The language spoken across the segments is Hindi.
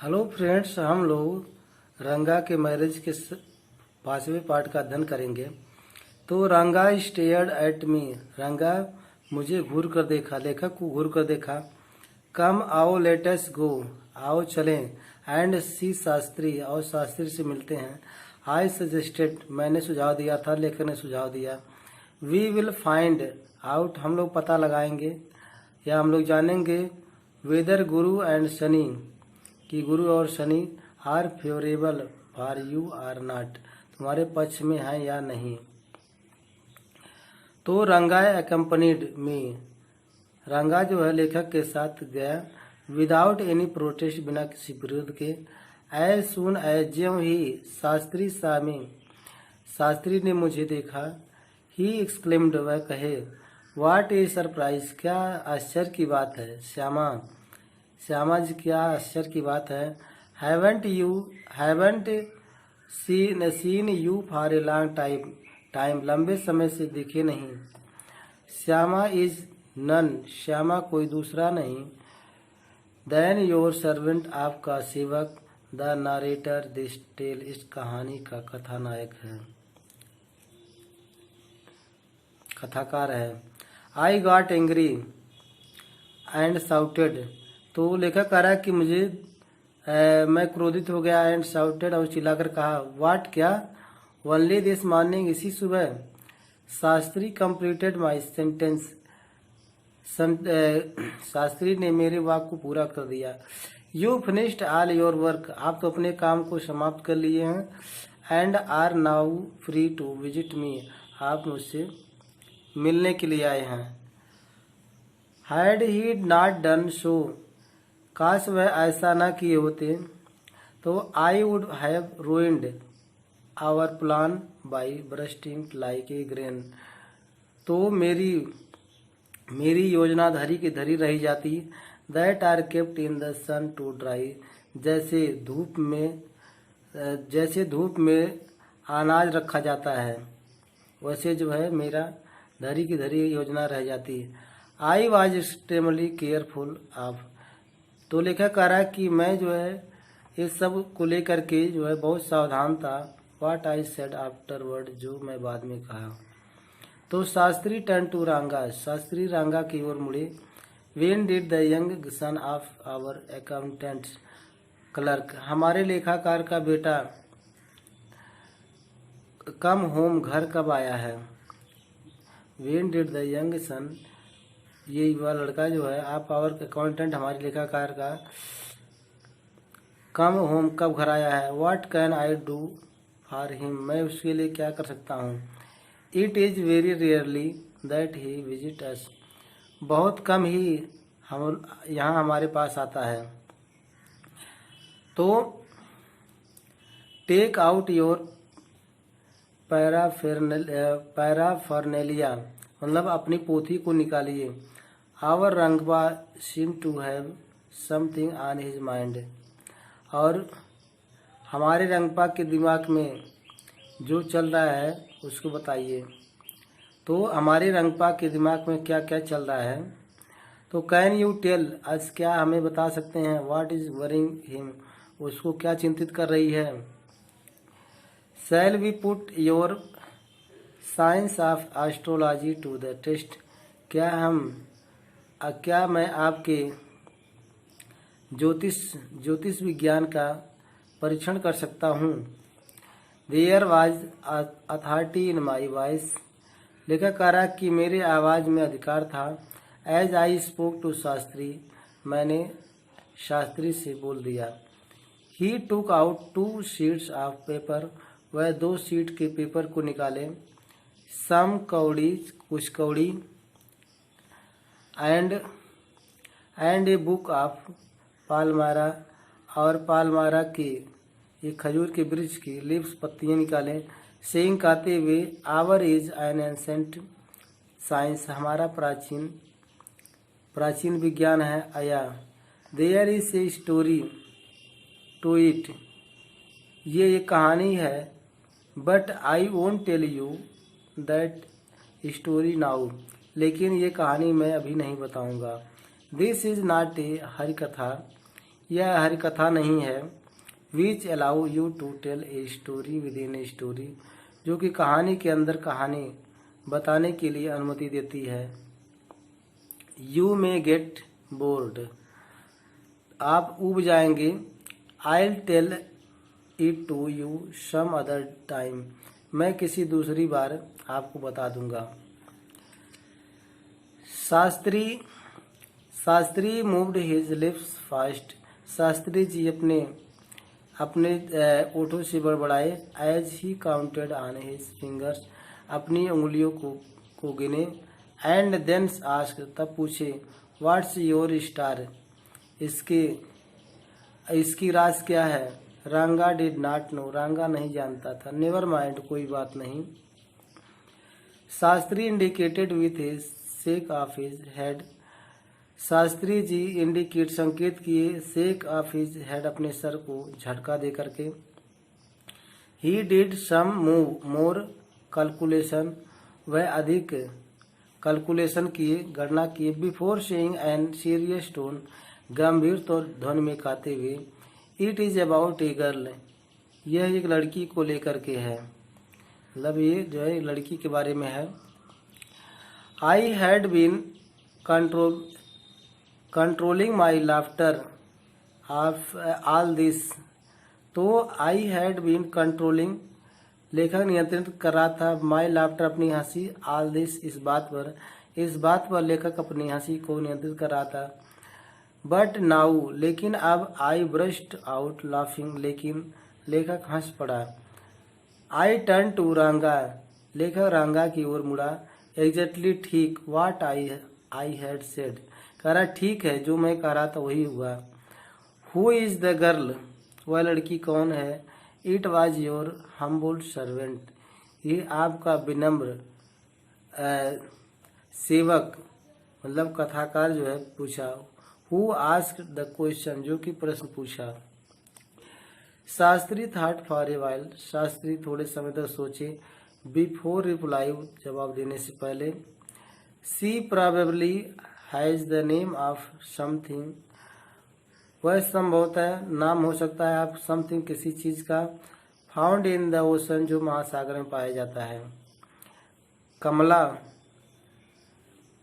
हेलो फ्रेंड्स, हम लोग रंगा के मैरिज के 5वें पार्ट का अध्ययन करेंगे। तो रंगा स्टेयर्ड एट मी, रंगा मुझे घूर कर देखा, लेखक को घूर कर देखा। कम आओ लेटस गो, आओ चलें। एंड सी शास्त्री, और शास्त्री से मिलते हैं। आई सजेस्टेड, मैंने सुझाव दिया था, लेखक ने सुझाव दिया। वी विल फाइंड आउट, हम लोग पता लगाएंगे या हम लोग जानेंगे। वेदर गुरु एंड शनि, कि गुरु और Shani or favourable for you or not, तुम्हारे पक्ष में है या नहीं। तो रंगा एकम्पनीड मी, रंगा जो है लेखक के साथ गया। विदाउट एनी प्रोटेस्ट, बिना किसी विरोध के। एज सुन एज, ज्यों ही शास्त्री सामी, शास्त्री ने मुझे देखा। ही एक्सक्लेम्ड, वह कहे। व्हाट ए सरप्राइज, क्या आश्चर्य की बात है। श्यामा जी, क्या आश्चर्य की बात है। Haven't seen you for a long time, लंबे समय से दिखे नहीं। श्यामा इज नन, श्यामा कोई दूसरा नहीं। देन योर सर्वेंट, आपका सेवक। द नारेटर दिस टेल, इस कहानी का कथानायक है, कथाकार है। I got angry and shouted, तो लेखक कह रहा है कि मैं क्रोधित हो गया। एंड शाउटेड, और चिल्लाकर कहा। व्हाट, क्या। ओनली दिस मॉर्निंग, इसी सुबह। Shastri completed my sentence, Shastri ने मेरे वाक्य को पूरा कर दिया। You finished all your work, आप तो अपने काम को समाप्त कर लिए हैं। And are now free to visit me, आप मुझसे मिलने के लिए आए हैं। Had he not done so, काश वह ऐसा न किए होते तो I would have ruined our plan by bursting like a grain, तो मेरी योजना धरी की धरी रही जाती। That are kept in the sun to dry, जैसे धूप में अनाज रखा जाता है, वैसे जो है मेरा धरी की धरी योजना रह जाती। I was extremely careful of, तो लेखक कह रहा है कि मैं जो है इस सब को लेकर के जो है बहुत सावधान था। व्हाट आई सेड आफ्टरवर्ड, जो मैं बाद में कहा। तो शास्त्री टर्न टू रंगा, शास्त्री रंगा की ओर मुड़े। When did the young son of our accountant clerk, हमारे लेखाकार का बेटा कम होम, घर कब आया है। वेन डिड द यंग सन, ये युवा लड़का जो है आप आवर अकाउंटेंट, हमारे लेखाकार का कम होम, कब घर आया है। What can I do for him, मैं उसके लिए क्या कर सकता हूँ। It is very rarely that he visit us, बहुत कम ही हम यहाँ हमारे पास आता है। तो टेक आउट योर पैराफर्नेलिया, मतलब अपनी पोथी को निकालिए। Our Rangappa seem to have something on his mind, और हमारे रंगपा के दिमाग में जो चल रहा है उसको बताइए। तो हमारे रंगपा के दिमाग में क्या क्या चल रहा है। तो कैन यू टेल अस, क्या हमें बता सकते हैं। व्हाट इज वरिंग हिम, उसको क्या चिंतित कर रही है। Shall we put your science of astrology to the test, क्या मैं आपके ज्योतिष विज्ञान का परीक्षण कर सकता हूँ। There was authority in my voice, लेखक कह रहा कि मेरे आवाज़ में अधिकार था। As I spoke to Shastri, मैंने शास्त्री से बोल दिया। He took out 2 sheets of paper, वह 2 शीट के पेपर को निकाले। सम कौड़ी, कुछ कौड़ी। एंड ए बुक ऑफ पालमारा, और पालमारा के ये खजूर के वृक्ष की लीव्स, पत्तियां निकालें। सेइंग, कहते हुए। Our is an ancient science, हमारा प्राचीन विज्ञान है। आया। There is a story to it, ये एक कहानी है। But I won't tell you that story now, लेकिन ये कहानी मैं अभी नहीं बताऊंगा। This is not a Harikatha, यह हर कथा नहीं है। Which allow you to tell a story within a story, जो कि कहानी के अंदर कहानी बताने के लिए अनुमति देती है। यू मे गेट बोर्ड, आप ऊब जाएंगे। I'll tell it to you some other time, मैं किसी दूसरी बार आपको बता दूंगा। Shastri moved his lips fast, Shastri ji अपने ओठों से बड़बड़ाए। As he counted on his fingers, अपनी उंगलियों को गिने। एंड देन आस्क्ड, तब पूछे, व्हाट्स योर स्टार, इसकी राज क्या है। रंगा डिड नॉट नो, रंगा नहीं जानता था। नेवर माइंड, कोई बात नहीं। Shastri indicated with his shake of his head, Shastri ji indicate संकेत किए, शेक ऑफ हिज हेड अपने सर को झटका दे करके। He did some more calculation, वह अधिक कैलकुलेशन किए, गणना किए। Before saying an serious tone, गंभीर तो ध्वनि में कहते हुए, it is about a girl, यह एक लड़की को लेकर के है, मतलब ये जो है लड़की के बारे में है। I had been controlling my laughter of all this, तो आई हैड बीन कंट्रोलिंग, लेखक नियंत्रित कर रहा था, माई लाफ्टर अपनी हंसी, ऑल दिस इस बात पर लेखक अपनी हंसी को नियंत्रित कर रहा था। बट नाउ, लेकिन अब, आई ब्रस्ट आउट लाफिंग, लेकिन लेखक हंस पड़ा। आई टर्न टू रंगा, लेखक रंगा की ओर मुड़ा। एग्जैक्टली ठीक, व्हाट आई हैड सेड, कह रहा ठीक है, जो मैं कह रहा था वही हुआ। हु इज द गर्ल, वह लड़की कौन है। It was your humble servant, ये आपका विनम्र सेवक, मतलब कथाकार जो है पूछा। हु आस्क्ड द क्वेश्चन, जो कि प्रश्न पूछा। Shastri thought for a while, Shastri थोड़े समय तक सोचे। बिफोर रिप्लाई, जवाब देने से पहले। She probably has the name of something, वह संभवतः नाम हो सकता है आप समथिंग किसी चीज का। फाउंड इन द ओशन, जो महासागर में पाया जाता है। कमला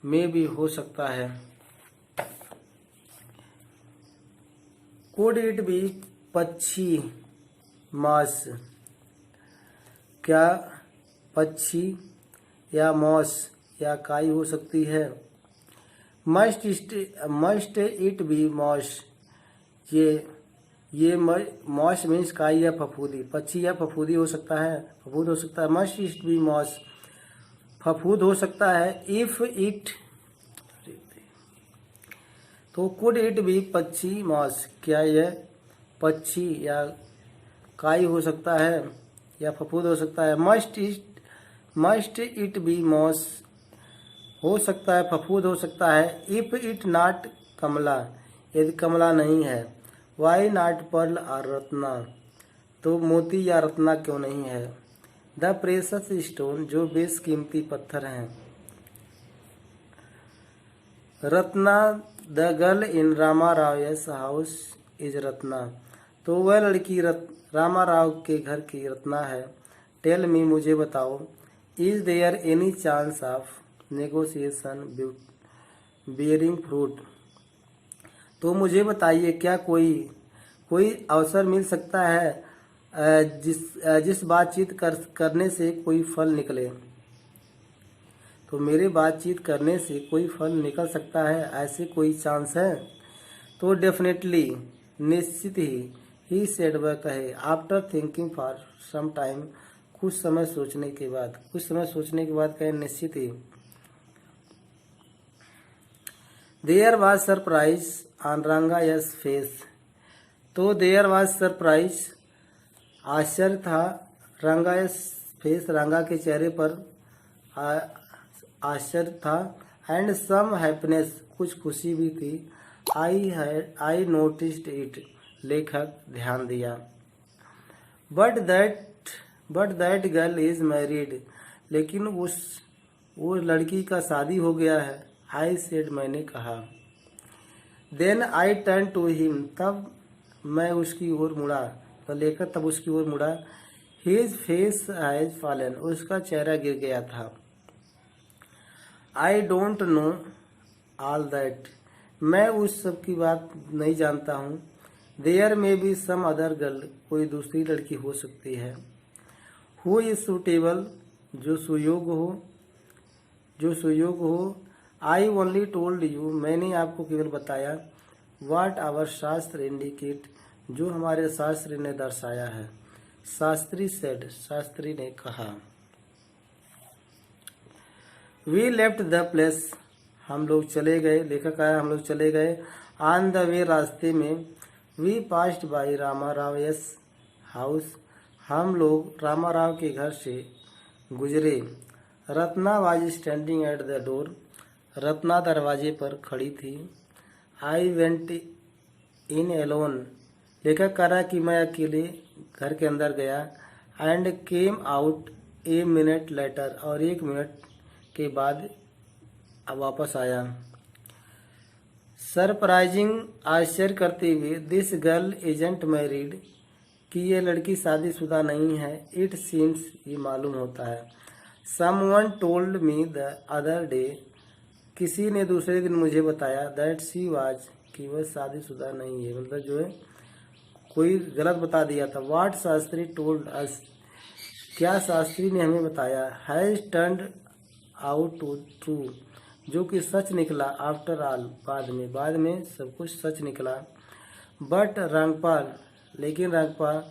में भी हो सकता है। कुड इट बी पक्षी मास, क्या पक्षी या मॉस या काई हो सकती है। मस्ट इट बी मॉस, ये मॉस मीन्स काई या फफूदी, पक्षी या फफूदी हो सकता है, फफूद हो सकता है। मस्ट इट बी मॉस, फफूद हो सकता है। इफ इट, तो कुड इट बी पक्षी मॉस, क्या यह पक्षी या काई हो सकता है या फफूद हो सकता है। मस्ट इट बी मॉस, हो सकता है फफूद हो सकता है। इफ इट नॉट कमला, यदि कमला नहीं है। वाई नॉट पर्ल और रत्ना, तो मोती या रत्ना क्यों नहीं है। द प्रेशस स्टोन, जो बेशकीमती पत्थर हैं। Ratna, the girl in Rama Rao house is Ratna, तो वह लड़की रामा राव के घर की रत्ना है। टेल मी, मुझे बताओ। Is there any chance of negotiation bearing fruit, तो मुझे बताइए क्या कोई अवसर मिल सकता है जिस बातचीत करने से कोई फल निकले। तो मेरे बातचीत करने से कोई फल निकल सकता है, ऐसे कोई चांस है। तो डेफिनेटली, निश्चित ही सेड, वह कहे। After thinking for some time, कुछ समय सोचने के बाद कहे निश्चित ही। There was surprise on Rangayya's face, तो देयर वाज सरप्राइज, आश्चर्य था। रंगायस फेस, रंगा के चेहरे पर आश्चर्य था। एंड सम हैप्पीनेस, कुछ खुशी भी थी। आई नोटिस्ड इट, लेखक ध्यान दिया। But that girl is married, लेकिन वो लड़की का शादी हो गया है। आई सेड, मैंने कहा। Then I turn to him, तब मैं उसकी ओर मुड़ा, तो लेखक तब उसकी ओर मुड़ा। हिज फेस हैज फॉलन, उसका चेहरा गिर गया था। I don't know all that, मैं उस सब की बात नहीं जानता हूँ। देयर में बी सम अदर गर्ल, कोई दूसरी लड़की हो सकती है। हु इज सुटेबल, जो सुयोग हो। आई ओनली टोल्ड यू, मैंने आपको केवल बताया। वाट आवर शास्त्र इंडिकेट, जो हमारे शास्त्र ने दर्शाया है। शास्त्री सेड, शास्त्री ने कहा। वी लेफ्ट द प्लेस, हम लोग चले गए। लेखक आया, हम लोग चले गए। ऑन द वे, रास्ते में। We passed by Rama Rao's house, हम लोग रामा राव के घर से गुजरे। Ratna was standing at the door, Ratna दरवाजे पर खड़ी थी। आई वेंट इन एलोन, लेखक कह रहा कि मैं अकेले घर के अंदर गया। And came out a minute later, और 1 मिनट के बाद अब वापस आया। सरप्राइजिंग, आश्चर्य करते हुए। दिस गर्ल इजंट मैरिड, कि ये लड़की शादीशुदा नहीं है। इट सीम्स, ये मालूम होता है। Someone told me the other day, किसी ने दूसरे दिन मुझे बताया। दैट शी वाज, कि वह शादीशुदा नहीं है, मतलब जो है कोई गलत बता दिया था। वाट शास्त्री टोल्ड अस, क्या शास्त्री ने हमें बताया। हैज टर्न्ड आउट ट्रू, जो कि सच निकला। आफ्टर ऑल, बाद में सब कुछ सच निकला। बट रंगपाल, लेकिन रंगपाल,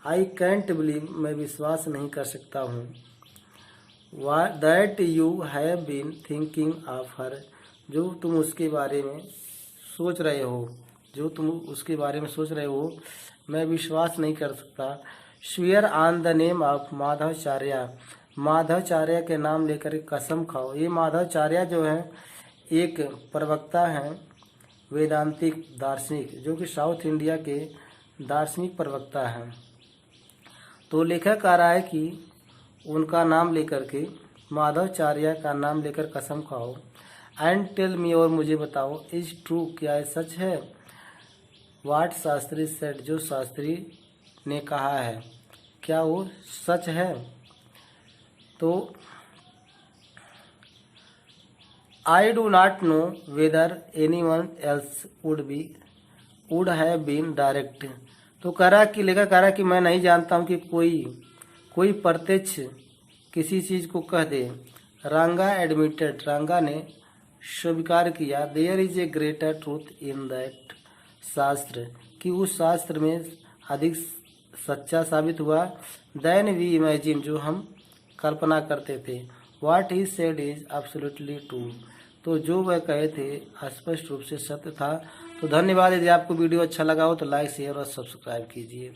आई कैंट बिलीव, मैं विश्वास नहीं कर सकता हूँ। That you have been thinking of her, जो तुम उसके बारे में सोच रहे हो, मैं विश्वास नहीं कर सकता। Swear on the name of Madhvacharya, Madhvacharya के नाम लेकर कसम खाओ। ये माधवाचार्य जो है एक प्रवक्ता हैं, वेदांतिक दार्शनिक, जो कि साउथ इंडिया के दार्शनिक प्रवक्ता हैं। तो लेखक आ रहा है कि उनका नाम लेकर के, माधवाचार्य का नाम लेकर कसम खाओ। एंड टेल मी, और मुझे बताओ। इज ट्रू, क्या ये सच है। वाट शास्त्री सेड, जो शास्त्री ने कहा है, क्या वो सच है। तो I do not know whether anyone else would have been direct, तो कह रहा कि लेखक कह रहा कि मैं नहीं जानता हूँ कि कोई प्रत्यक्ष किसी चीज को कह दे। रंगा एडमिटेड, रंगा ने स्वीकार किया। There is a greater truth in that shastra, कि उस शास्त्र में अधिक सच्चा साबित हुआ। देन वी इमेजिन, जो हम कल्पना करते थे। What he said is absolutely true, तो जो वह कहे थे स्पष्ट रूप से सत्य था। तो धन्यवाद। यदि आपको वीडियो अच्छा लगा हो तो लाइक, शेयर और सब्सक्राइब कीजिए।